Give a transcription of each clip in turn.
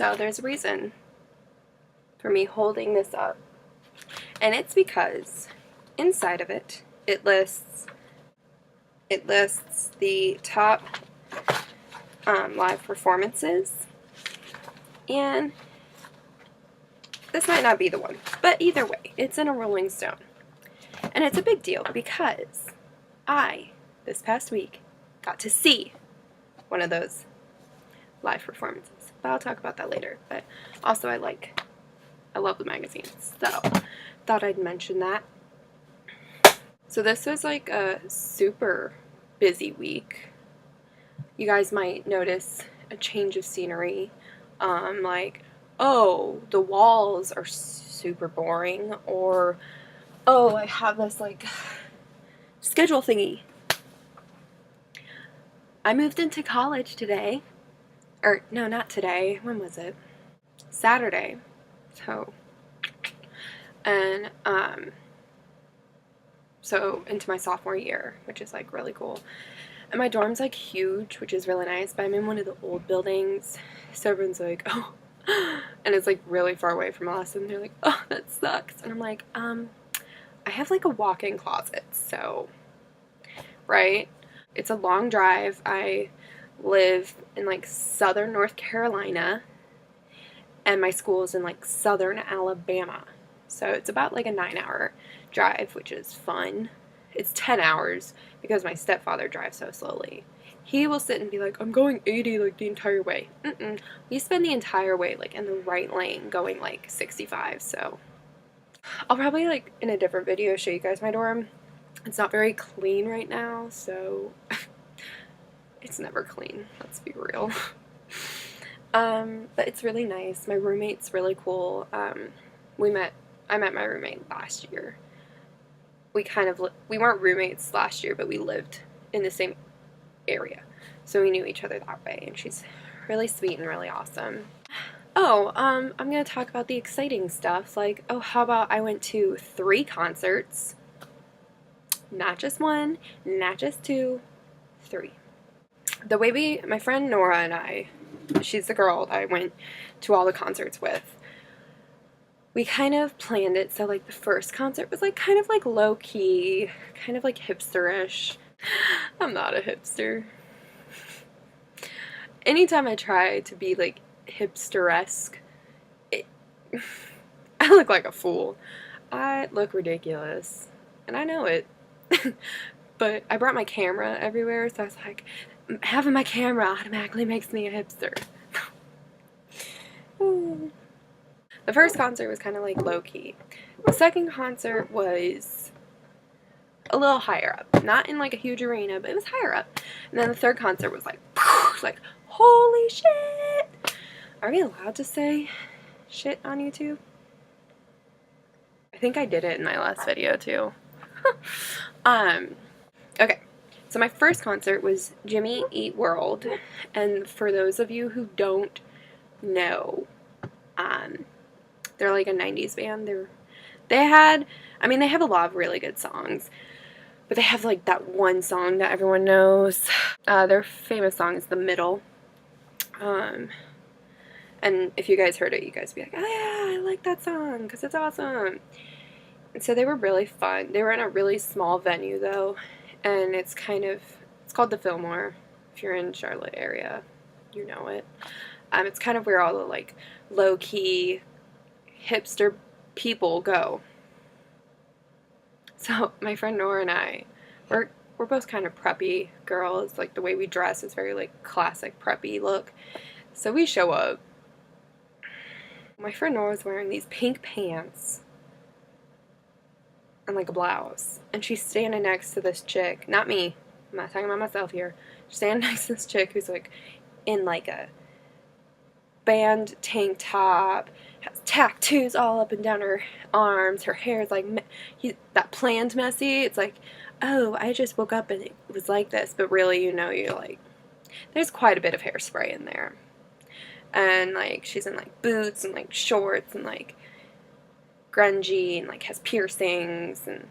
So there's a reason for me holding this up, and it's because inside of it, it lists the top live performances, and this might not be the one, but either way, it's in a Rolling Stone. And it's a big deal because I, this past week, got to see one of those live performances. But I'll talk about that later. But also I love the magazines, so thought I'd mention that. So this was like a super busy week. You guys might notice a change of scenery. Like, oh, the walls are super boring, or oh, I have this like schedule thingy. I moved into college today. Or no, not today. When was it? Saturday. So, and so into my sophomore year, which is like really cool. And my dorm's like huge, which is really nice, but I'm in one of the old buildings, so everyone's like, oh, and it's like really far away from us, and they're like, oh, that sucks. And I'm like, I have like a walk-in closet, so, right? It's a long drive. I live in like southern North Carolina, and my school is in like southern Alabama. So it's about like a 9-hour drive, which is fun. It's 10 hours because my stepfather drives so slowly. He will sit and be like, I'm going 80 like the entire way. We spend the entire way like in the right lane going like 65, so I'll probably like in a different video show you guys my dorm. It's not very clean right now, so it's never clean, let's be real. But it's really nice. My roommate's really cool. I met my roommate last year. We weren't roommates last year, but we lived in the same area, so we knew each other that way, and she's really sweet and really awesome. Oh, I'm gonna talk about the exciting stuff, like, oh, how about I went to 3 concerts, not just 1, not just 2, 3. The way my friend Nora and I, she's the girl that I went to all the concerts with, we kind of planned it so like the first concert was like kind of like low-key, kind of like hipsterish. I'm not a hipster. Anytime I try to be like hipsteresque, I look like a fool. I look ridiculous, and I know it. But I brought my camera everywhere, so I was like, having my camera automatically makes me a hipster. The first concert was kind of like low-key. The second concert was a little higher up. Not in like a huge arena, but it was higher up. And then the third concert was like, holy shit! Are we allowed to say shit on YouTube? I think I did it in my last video too. Okay. So my first concert was Jimmy Eat World. And for those of you who don't know, they're like a 90s band. They have a lot of really good songs, but they have like that one song that everyone knows. Their famous song is The Middle. And if you guys heard it, you guys would be like, oh yeah, I like that song because it's awesome. And so they were really fun. They were in a really small venue though, and it's called the Fillmore. If you're in Charlotte area, you know it. It's kind of where all the like low-key hipster people go. So my friend Nora and I, we're both kind of preppy girls. Like the way we dress is very like classic preppy look. So we show up. My friend Nora was wearing these pink pants and like a blouse, and she's standing next to this chick. Not me. I'm not talking about myself here. She's standing next to this chick who's like in like a band tank top, has tattoos all up and down her arms, her hair is like that planned messy. It's like, oh, I just woke up and it was like this, but really, you know, you're like, there's quite a bit of hairspray in there. And like she's in like boots and like shorts and like grungy and like has piercings, and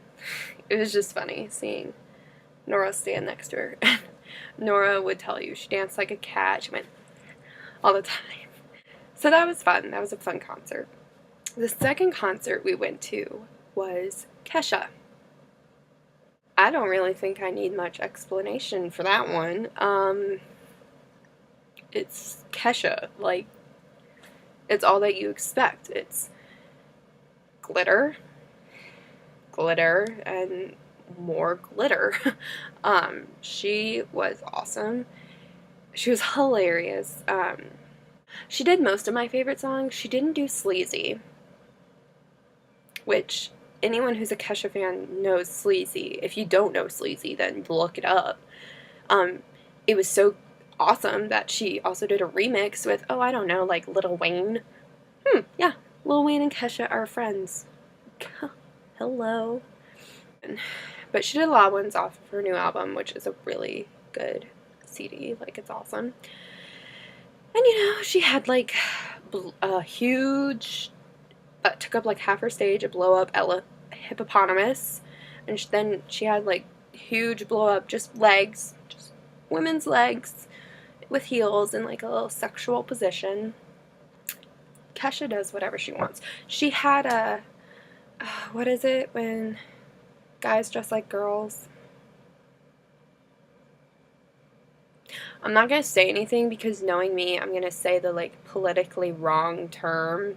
it was just funny seeing Nora stand next to her. Nora would tell you she danced like a cat. She went all the time. So that was fun. That was a fun concert. The second concert we went to was Kesha. I don't really think I need much explanation for that one. It's Kesha. Like, it's all that you expect. It's glitter, glitter, and more glitter. She was awesome. She was hilarious. She did most of my favorite songs. She didn't do Sleazy, which anyone who's a Kesha fan knows Sleazy. If you don't know Sleazy, then look it up. It was so awesome that she also did a remix with, oh, I don't know, like Lil Wayne. Yeah, Lil Wayne and Kesha are friends. Hello. But she did a lot of ones off of her new album, which is a really good CD. Like, it's awesome. And, she had, like, a huge, took up, like, half her stage, a blow-up hippopotamus. And then she had, like, huge blow-up, just legs, just women's legs with heels in, like, a little sexual position. Kesha does whatever she wants. She had a, what is it when guys dress like girls? I'm not going to say anything because knowing me, I'm going to say the, like, politically wrong term,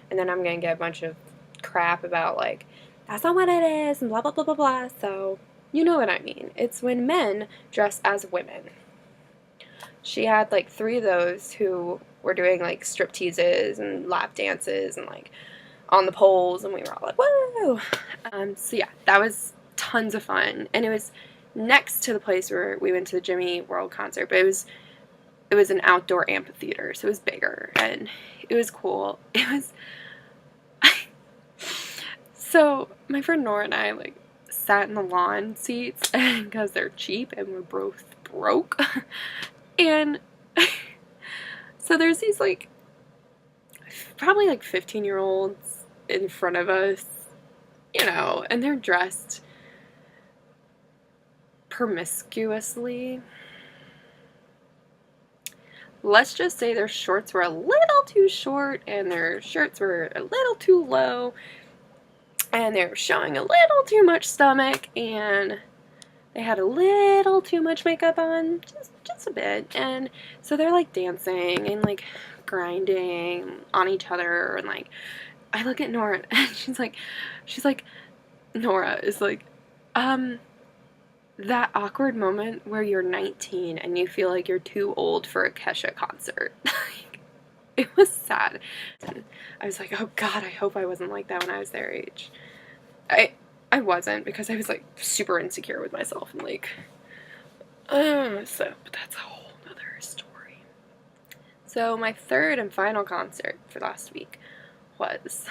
and then I'm going to get a bunch of crap about, like, that's not what it is, and blah, blah, blah, blah, blah. So, you know what I mean. It's when men dress as women. She had, like, 3 of those who were doing, like, strip teases and lap dances and, like, on the poles, and we were all like, whoa! So, yeah, that was tons of fun, and it was next to the place where we went to the Jimmy World concert, but it was an outdoor amphitheater, so it was bigger, and it was cool. It was, so my friend Nora and I, like, sat in the lawn seats, because they're cheap, and we're both broke, and so there's these, like, probably, like, 15-year-olds in front of us, and they're dressed promiscuously. Let's just say their shorts were a little too short and their shirts were a little too low and they were showing a little too much stomach and they had a little too much makeup on, just a bit. And so they're, like, dancing and, like, grinding on each other, and, like, I look at Nora and she's like Nora is like, that awkward moment where you're 19 and you feel like you're too old for a Kesha concert. It was sad. And I was like, oh God, I hope I wasn't like that when I was their age. I wasn't, because I was, like, super insecure with myself and, like, so, but that's a whole nother story. So my third and final concert for last week was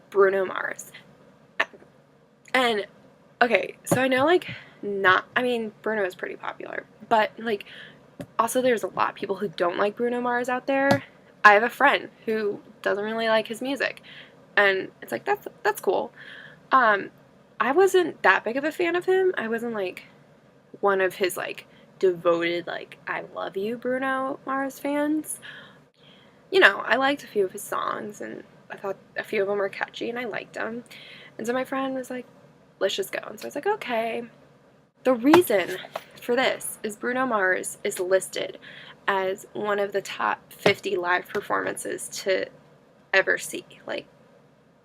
Bruno Mars. And, okay, so I know, like, Bruno is pretty popular, but, like, also there's a lot of people who don't like Bruno Mars out there. I have a friend who doesn't really like his music, and it's like, that's cool. I wasn't that big of a fan of him. I wasn't, like, one of his, like, devoted, like, I love you Bruno Mars fans. I liked a few of his songs, and I thought a few of them were catchy, and I liked them. And so my friend was like, let's just go. And so I was like, okay. The reason for this is Bruno Mars is listed as one of the top 50 live performances to ever see. Like,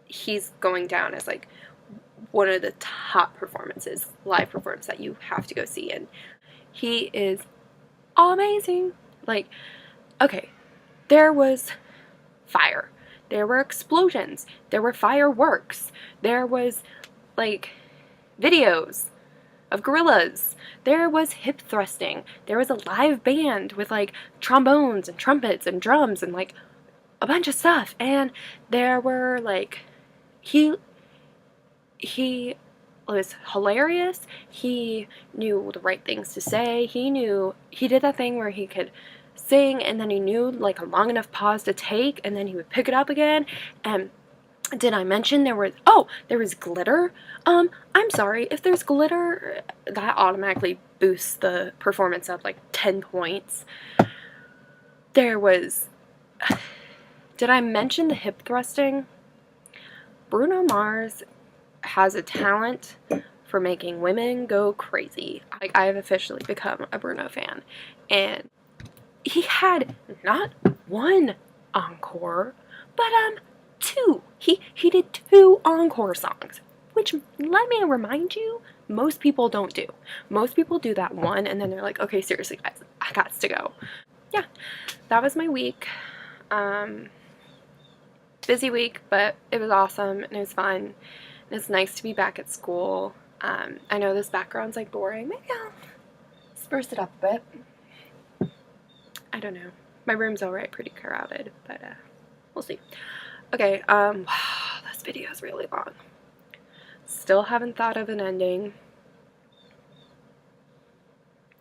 he's going down as, like, one of the top performances, live performances that you have to go see. And he is amazing. Like, okay, there was fire. There were explosions. There were fireworks. There was, like, videos of gorillas. There was hip thrusting. There was a live band with, like, trombones and trumpets and drums and, like, a bunch of stuff. And there were, like, he was hilarious. He knew the right things to say. He did that thing where he could sing and then he knew, like, a long enough pause to take and then he would pick it up again. And did I mention there was glitter? I'm sorry, if there's glitter, that automatically boosts the performance up like 10 points. there was, did I mention the hip thrusting? Bruno Mars has a talent for making women go crazy. Like, I have officially become a Bruno fan. And he had not one encore, but two. He did two encore songs, which, let me remind you, most people don't do. Most people do that one and then they're like, okay, seriously guys, I got to go. Yeah, that was my week. Busy week, but it was awesome and it was fun. And it's nice to be back at school. I know this background's like boring. Maybe I'll spruce it up a bit. I don't know. My room's alright, pretty crowded, but we'll see. Okay, this video is really long. Still haven't thought of an ending.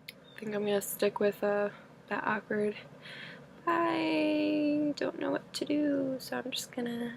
I think I'm gonna stick with that awkward. I don't know what to do, so I'm just gonna